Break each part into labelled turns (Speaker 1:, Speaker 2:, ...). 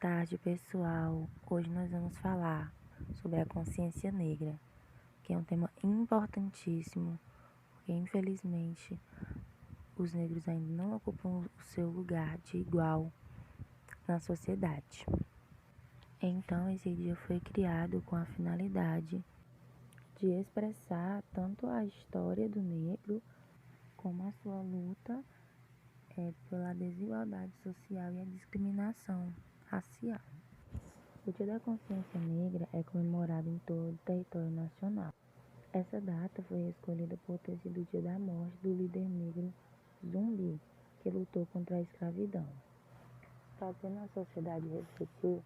Speaker 1: tarde, pessoal. Hoje nós vamos falar sobre a consciência negra, que é um tema importantíssimo, porque infelizmente os negros ainda não ocupam o seu lugar de igual na sociedade. Então, esse dia foi criado com a finalidade de expressar tanto a história do negro como a sua luta pela desigualdade social e a discriminação racial. O Dia da Consciência Negra é comemorado em todo o território nacional. Essa data foi escolhida por ter sido o dia da morte do líder negro Zumbi, que lutou contra a escravidão. Fazendo a sociedade refletir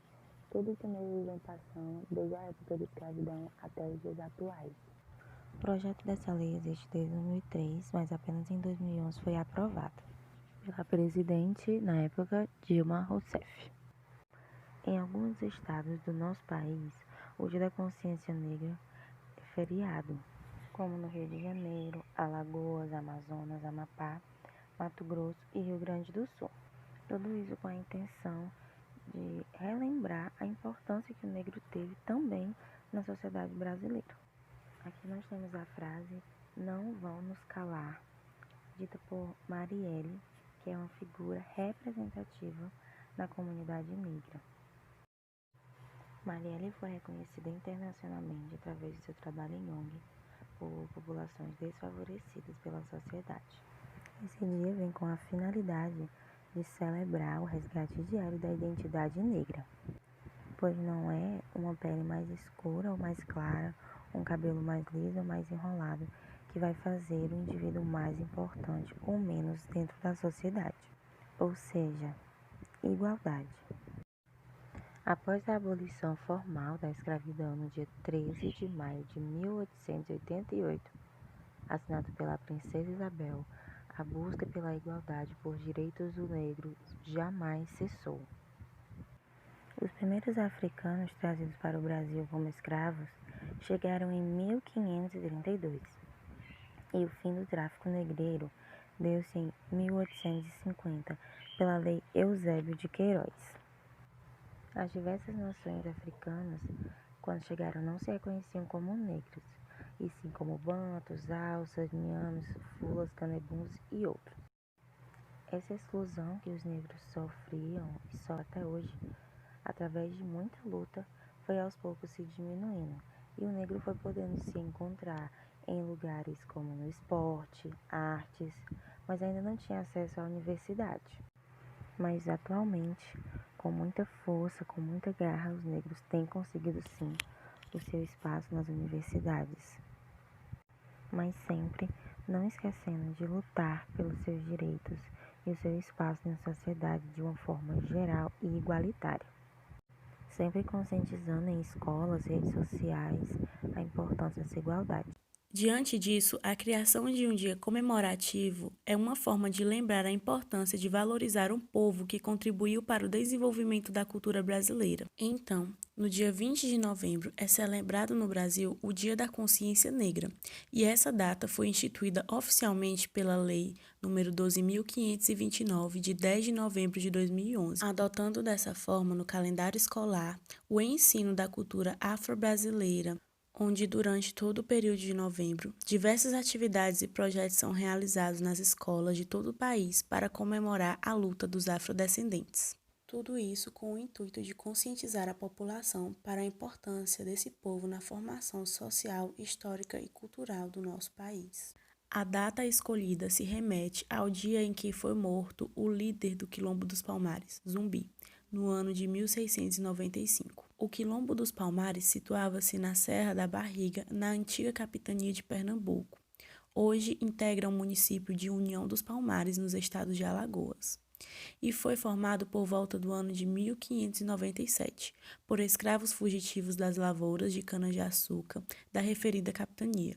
Speaker 1: tudo que os negros vem passando desde a época da escravidão até os dias atuais. O projeto dessa lei existe desde 2003, mas apenas em 2011 foi aprovado pela presidente, na época, Dilma Rousseff. Em alguns estados do nosso país, o Dia da Consciência Negra é feriado, como no Rio de Janeiro, Alagoas, Amazonas, Amapá, Mato Grosso e Rio Grande do Sul. Tudo isso com a intenção de relembrar a importância que o negro teve também na sociedade brasileira. Aqui nós temos a frase "Não vão nos calar", dita por Marielle, que é uma figura representativa da comunidade negra. Marielle foi reconhecida internacionalmente através de seu trabalho em ONG por populações desfavorecidas pela sociedade. Esse dia vem com a finalidade de celebrar o resgate diário da identidade negra, pois não é uma pele mais escura ou mais clara, um cabelo mais liso ou mais enrolado que vai fazer o indivíduo mais importante ou menos dentro da sociedade, ou seja, igualdade. Após a abolição formal da escravidão no dia 13 de maio de 1888, assinado pela Princesa Isabel, a busca pela igualdade por direitos do negro jamais cessou. Os primeiros africanos trazidos para o Brasil como escravos chegaram em 1532, e o fim do tráfico negreiro deu-se em 1850 pela Lei Eusébio de Queiroz. As diversas nações africanas, quando chegaram, não se reconheciam como negros, e sim como bantus, alças, nhames, fulas, canebuns e outros. Essa exclusão que os negros sofriam e sofrem até hoje, através de muita luta, foi aos poucos se diminuindo, e o negro foi podendo se encontrar em lugares como no esporte, artes, mas ainda não tinha acesso à universidade. Mas atualmente, com muita força, com muita garra, os negros têm conseguido sim o seu espaço nas universidades, mas sempre não esquecendo de lutar pelos seus direitos e o seu espaço na sociedade de uma forma geral e igualitária. Sempre conscientizando em escolas, redes sociais, a importância dessa igualdade.
Speaker 2: Diante disso, a criação de um dia comemorativo é uma forma de lembrar a importância de valorizar um povo que contribuiu para o desenvolvimento da cultura brasileira. Então, no dia 20 de novembro é celebrado no Brasil o Dia da Consciência Negra, e essa data foi instituída oficialmente pela Lei nº 12.529, de 10 de novembro de 2011, adotando dessa forma no calendário escolar o ensino da cultura afro-brasileira, onde durante todo o período de novembro, diversas atividades e projetos são realizados nas escolas de todo o país para comemorar a luta dos afrodescendentes. Tudo isso com o intuito de conscientizar a população para a importância desse povo na formação social, histórica e cultural do nosso país. A data escolhida se remete ao dia em que foi morto o líder do Quilombo dos Palmares, Zumbi, no ano de 1695. O Quilombo dos Palmares situava-se na Serra da Barriga, na antiga capitania de Pernambuco. Hoje integra o município de União dos Palmares, nos estados de Alagoas, e foi formado por volta do ano de 1597, por escravos fugitivos das lavouras de cana-de-açúcar da referida capitania.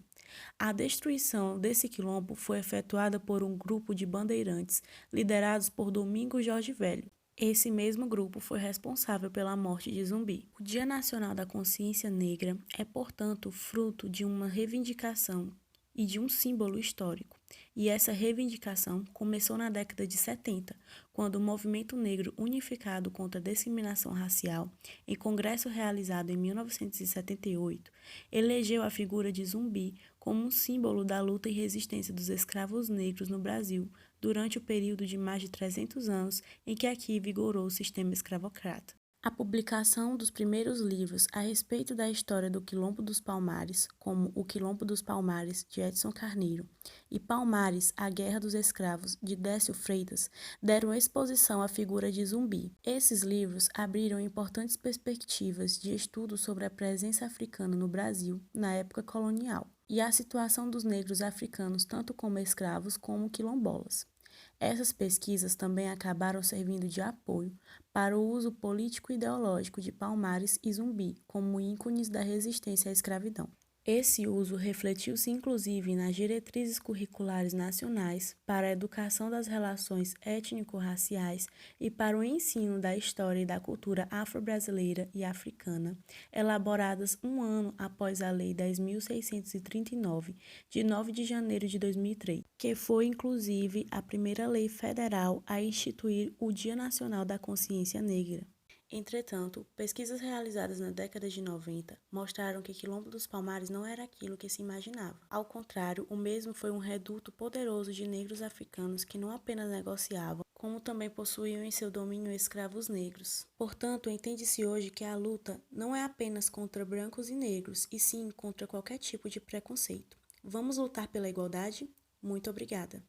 Speaker 2: A destruição desse quilombo foi efetuada por um grupo de bandeirantes liderados por Domingos Jorge Velho. Esse mesmo grupo foi responsável pela morte de Zumbi. O Dia Nacional da Consciência Negra é, portanto, fruto de uma reivindicação e de um símbolo histórico, E essa reivindicação começou na década de 70, quando o Movimento Negro Unificado contra a Discriminação Racial, em congresso realizado em 1978, elegeu a figura de Zumbi como um símbolo da luta e resistência dos escravos negros no Brasil durante o período de mais de 300 anos em que aqui vigorou o sistema escravocrata. A publicação dos primeiros livros a respeito da história do Quilombo dos Palmares, como O Quilombo dos Palmares, de Edson Carneiro, e Palmares, A Guerra dos Escravos, de Décio Freitas, deram exposição à figura de Zumbi. Esses livros abriram importantes perspectivas de estudo sobre a presença africana no Brasil na época colonial e a situação dos negros africanos tanto como escravos como quilombolas. Essas pesquisas também acabaram servindo de apoio para o uso político-ideológico de Palmares e Zumbi como ícones da resistência à escravidão. Esse uso refletiu-se inclusive nas diretrizes curriculares nacionais para a educação das relações étnico-raciais e para o ensino da história e da cultura afro-brasileira e africana, elaboradas um ano após a Lei 10.639, de 9 de janeiro de 2003, que foi inclusive a primeira lei federal a instituir o Dia Nacional da Consciência Negra. Entretanto, pesquisas realizadas na década de 90 mostraram que Quilombo dos Palmares não era aquilo que se imaginava. Ao contrário, o mesmo foi um reduto poderoso de negros africanos que não apenas negociavam, como também possuíam em seu domínio escravos negros. Portanto, entende-se hoje que a luta não é apenas contra brancos e negros, e sim contra qualquer tipo de preconceito. Vamos lutar pela igualdade? Muito obrigada.